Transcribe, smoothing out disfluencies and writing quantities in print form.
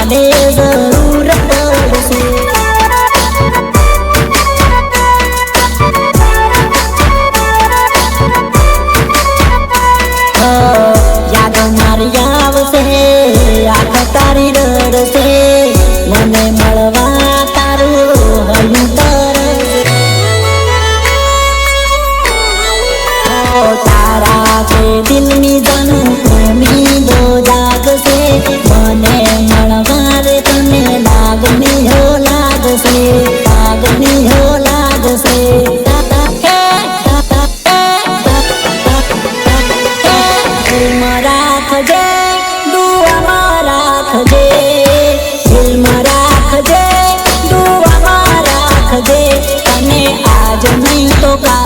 यादे जरूर पड़से। याद मारी आवशे आँख तारी रड़से मने मळवा तारू हयूं तरसे। तारा के दिल में जानू प्रेमी दो जागसे मने मळवा रे तने लागनी हो लागसे लागनी हो लागसे। राखजे दुआमां राखजे दिलमां राखजे दुआमां राखजे तने आज नहीं तो काल